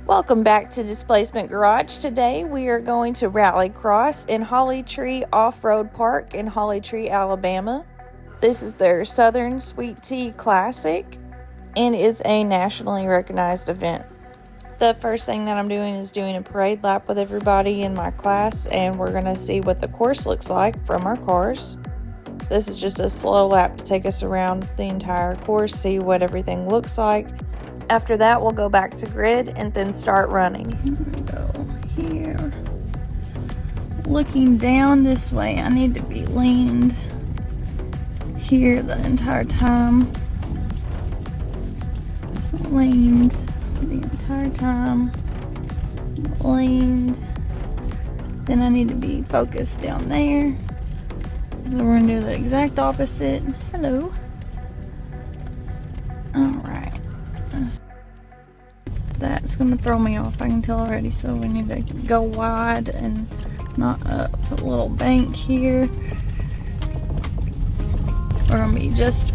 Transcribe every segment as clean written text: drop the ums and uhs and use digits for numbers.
Welcome back to Displacement Garage. Today we are going to Rallycross in HollyTree Off-Road Park in HollyTree, Alabama. This is their Southern Sweet Tea Classic and is a nationally recognized event. The first thing that I'm doing is doing a parade lap with everybody in my class, and we're going to see what the course looks like from our cars. This is just a slow lap to take us around the entire course, see what everything looks like. After that, we'll go back to grid and then start running. Go here. Looking down this way, I need to be leaned here the entire time. Leaned the entire time. Leaned. Then I need to be focused down there. So we're going to do the exact opposite. Hello. Alright. That's going to throw me off, I can tell already, so we need to go wide and not up a little bank here. We're going to be just,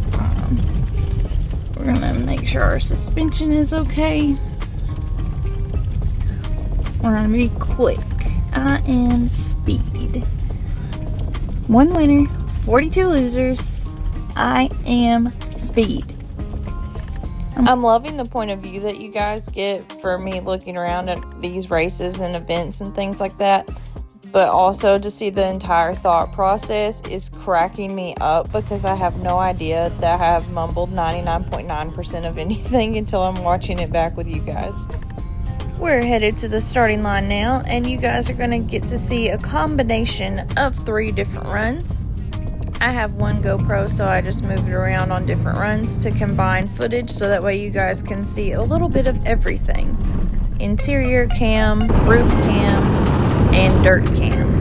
we're going to make sure our suspension is okay. We're going to be quick. I am speed. 1 winner, 42 losers. I am speed. I'm loving the point of view that you guys get for me looking around at these races and events and things like that. But also to see the entire thought process is cracking me up, because I have no idea that I have mumbled 99.9% of anything until I'm watching it back with you guys. We're headed to the starting line now, and you guys are going to get to see a combination of 3 different runs. I have one GoPro, so I just moved it around on different runs to combine footage so that way you guys can see a little bit of everything. Interior cam, roof cam, and dirt cam.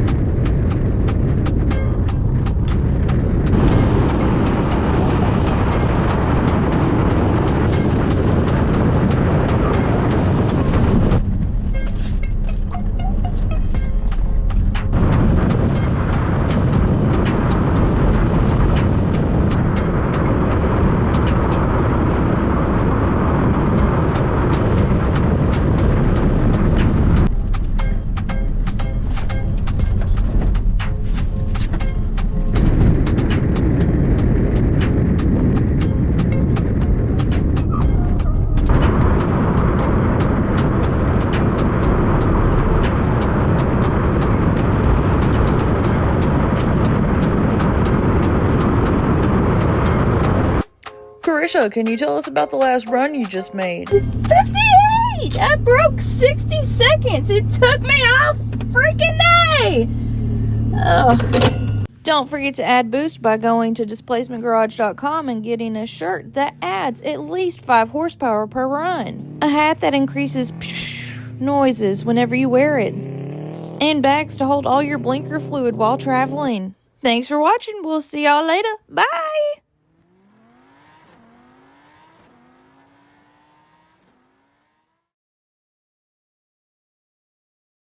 Carisha, can you tell us about the last run you just made? 58! I broke 60 seconds! It took me all freaking day! Oh. Don't forget to add boost by going to DisplacementGarage.com and getting a shirt that adds at least 5 horsepower per run. A hat that increases noises whenever you wear it. And bags to hold all your blinker fluid while traveling. Thanks for watching. We'll see y'all later. Bye!